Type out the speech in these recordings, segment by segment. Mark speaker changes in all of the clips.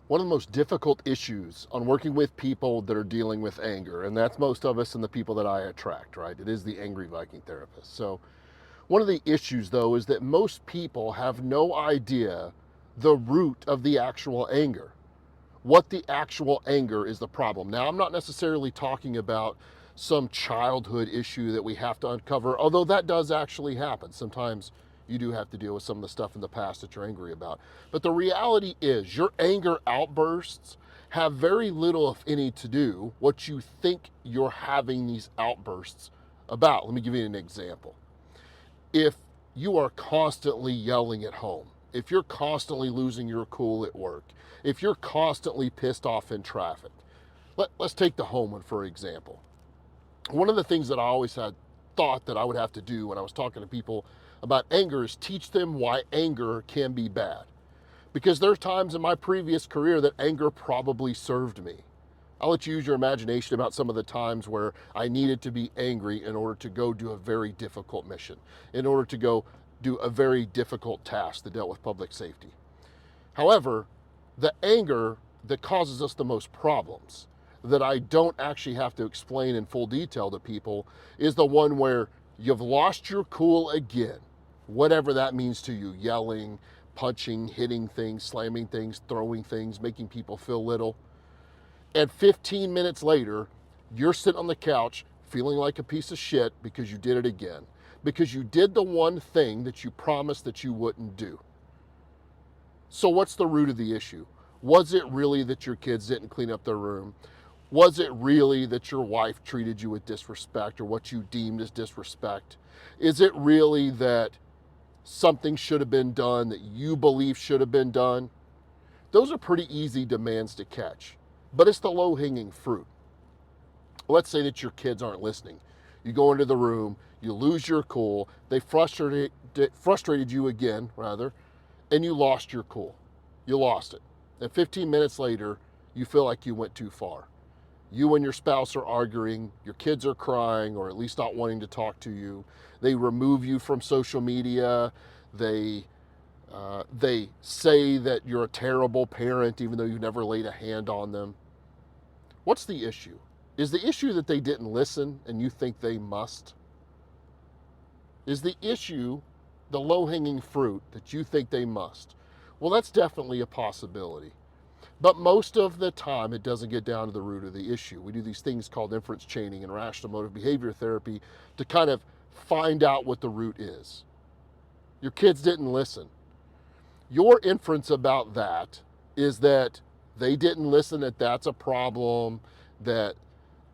Speaker 1: One of the most difficult issues on working with people that are dealing with anger, and that's most of us and the people that I attract, right? It is the angry Viking therapist. So, one of the issues, though, is that most people have no idea the root of the actual anger. What the actual anger is the problem. Now, I'm not necessarily talking about some childhood issue that we have to uncover, although that does actually happen. Sometimes you do have to deal with some of the stuff in the past that you're angry about. But the reality is, your anger outbursts have very little, if any, to do what you think you're having these outbursts about. Let me give you an example. If you are constantly yelling at home, if you're constantly losing your cool at work, if you're constantly pissed off in traffic, let's take the home one for example. One of the things that I always had thought that I would have to do when I was talking to people about anger is teach them why anger can be bad. Because there's times in my previous career that anger probably served me. I'll let you use your imagination about some of the times where I needed to be angry in order to go do a very difficult mission, in order to go do a very difficult task that dealt with public safety. However, the anger that causes us the most problems, that I don't actually have to explain in full detail to people, is the one where you've lost your cool again, whatever that means to you, yelling, punching, hitting things, slamming things, throwing things, making people feel little. And 15 minutes later, you're sitting on the couch feeling like a piece of shit because you did it again. Because you did the one thing that you promised that you wouldn't do. So what's the root of the issue? Was it really that your kids didn't clean up their room? Was it really that your wife treated you with disrespect or what you deemed as disrespect? Is it really that something should have been done that you believe should have been done? Those are pretty easy demands to catch, but it's the low-hanging fruit. Let's say that your kids aren't listening. You go into the room, you lose your cool, they frustrated you again, rather, and you lost your cool. You lost it. And 15 minutes later, you feel like you went too far. You and your spouse are arguing, your kids are crying or at least not wanting to talk to you. They remove you from social media. They say that you're a terrible parent even though you never laid a hand on them. What's the issue? Is the issue that they didn't listen and you think they must? Is the issue the low-hanging fruit that you think they must? Well, that's definitely a possibility. But most of the time, it doesn't get down to the root of the issue. We do these things called inference chaining and rational emotive behavior therapy to kind of find out what the root is. Your kids didn't listen. Your inference about that is that they didn't listen, that that's a problem, that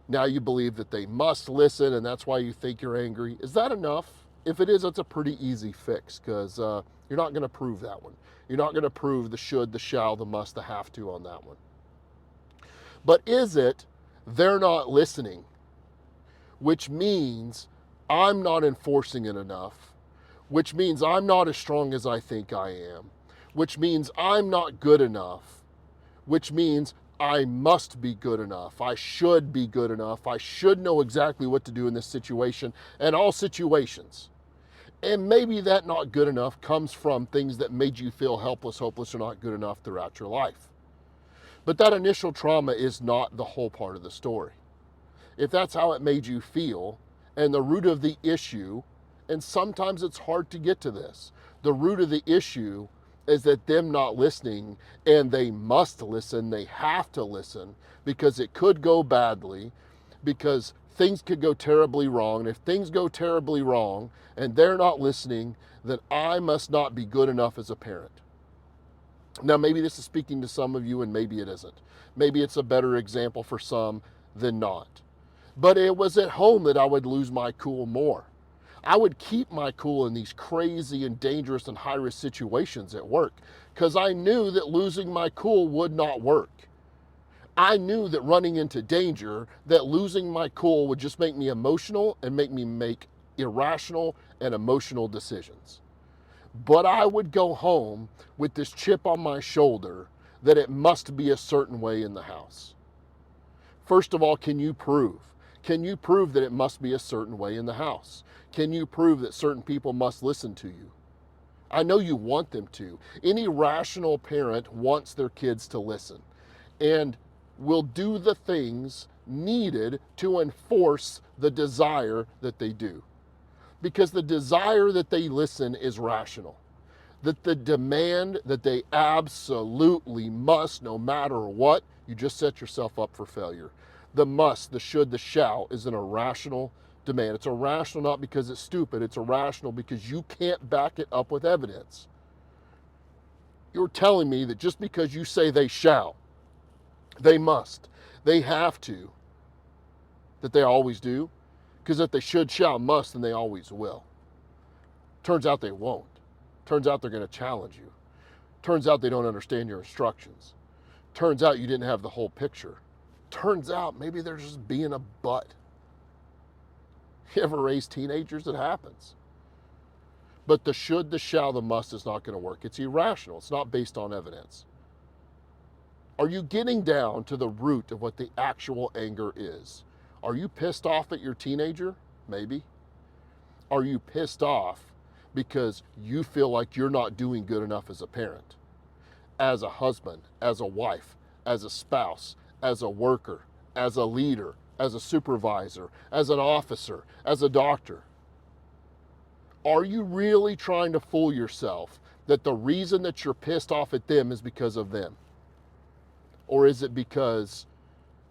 Speaker 1: now you believe that they must listen and that's why you think you're angry. Is that enough? If it is, that's a pretty easy fix because you're not going to prove that one. You're not going to prove the should, the shall, the must, the have to on that one. But is it they're not listening, which means I'm not enforcing it enough, which means I'm not as strong as I think I am, which means I'm not good enough, which means I must be good enough. I should be good enough. I should know exactly what to do in this situation and all situations. And maybe that not good enough comes from things that made you feel helpless, hopeless, or not good enough throughout your life. But that initial trauma is not the whole part of the story. If that's how it made you feel, and the root of the issue, and sometimes it's hard to get to this, the root of the issue is that them not listening, and they must listen, they have to listen, because it could go badly, because things could go terribly wrong. And if things go terribly wrong and they're not listening, then I must not be good enough as a parent. Now, maybe this is speaking to some of you and maybe it isn't. Maybe it's a better example for some than not. But it was at home that I would lose my cool more. I would keep my cool in these crazy and dangerous and high-risk situations at work because I knew that losing my cool would not work. I knew that running into danger, that losing my cool would just make me emotional and make me make irrational and emotional decisions. But I would go home with this chip on my shoulder that it must be a certain way in the house. First of all, can you prove? Can you prove that it must be a certain way in the house? Can you prove that certain people must listen to you? I know you want them to. Any rational parent wants their kids to listen and will do the things needed to enforce the desire that they do. Because the desire that they listen is rational. That the demand that they absolutely must, no matter what, you just set yourself up for failure. The must, the should, the shall is an irrational demand. It's irrational not because it's stupid, it's irrational because you can't back it up with evidence. You're telling me that just because you say they shall, they must, they have to, that they always do? Because if they should, shall, must, then they always will. Turns out they won't. Turns out they're going to challenge you. Turns out they don't understand your instructions. Turns out you didn't have the whole picture. Turns out maybe they're just being a butt. You ever raise teenagers? It happens. But the should, the shall, the must is not going to work. It's irrational. It's not based on evidence. Are you getting down to the root of what the actual anger is? Are you pissed off at your teenager? Maybe. Are you pissed off because you feel like you're not doing good enough as a parent, as a husband, as a wife, as a spouse, as a worker, as a leader, as a supervisor, as an officer, as a doctor? Are you really trying to fool yourself that the reason that you're pissed off at them is because of them? Or is it because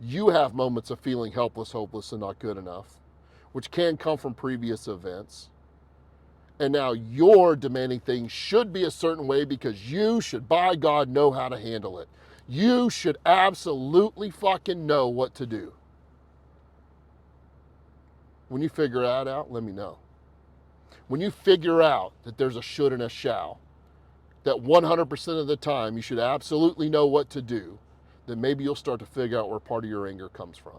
Speaker 1: you have moments of feeling helpless, hopeless, and not good enough, which can come from previous events? And now you're demanding things should be a certain way because you should, by God, know how to handle it. You should absolutely fucking know what to do. When you figure that out, let me know. When you figure out that there's a should and a shall, that 100% of the time you should absolutely know what to do, then maybe you'll start to figure out where part of your anger comes from.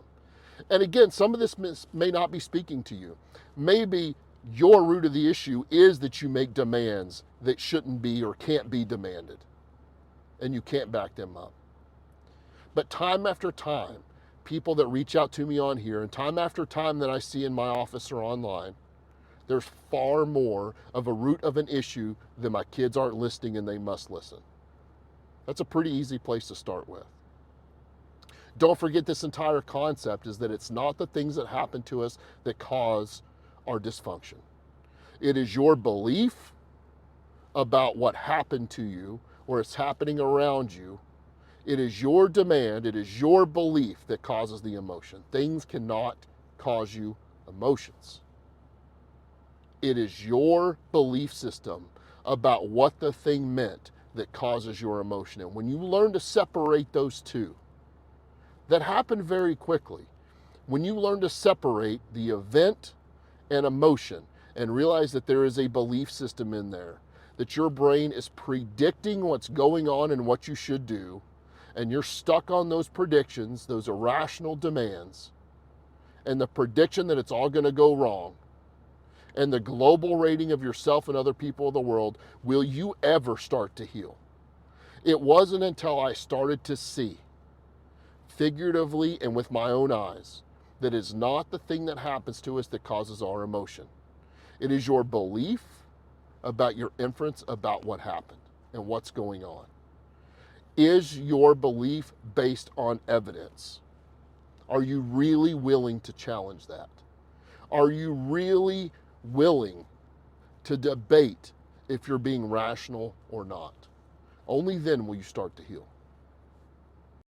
Speaker 1: And again, some of this may not be speaking to you. Maybe your root of the issue is that you make demands that shouldn't be or can't be demanded, and you can't back them up. But time after time, people that reach out to me on here, and time after time that I see in my office or online, there's far more of a root of an issue than my kids aren't listening and they must listen. That's a pretty easy place to start with. Don't forget, this entire concept is that it's not the things that happen to us that cause our dysfunction. It is your belief about what happened to you or it's happening around you. It is your demand, it is your belief that causes the emotion. Things cannot cause you emotions. It is your belief system about what the thing meant that causes your emotion. And when you learn to separate those two, that happen very quickly. When you learn to separate the event and emotion and realize that there is a belief system in there, that your brain is predicting what's going on and what you should do, and you're stuck on those predictions, those irrational demands, and the prediction that it's all going to go wrong, and the global rating of yourself and other people of the world, will you ever start to heal? It wasn't until I started to see, figuratively and with my own eyes, that is not the thing that happens to us that causes our emotion. It is your belief about your inference about what happened and what's going on. Is your belief based on evidence? Are you really willing to challenge that? Are you really willing to debate if you're being rational or not? Only then will you start to heal.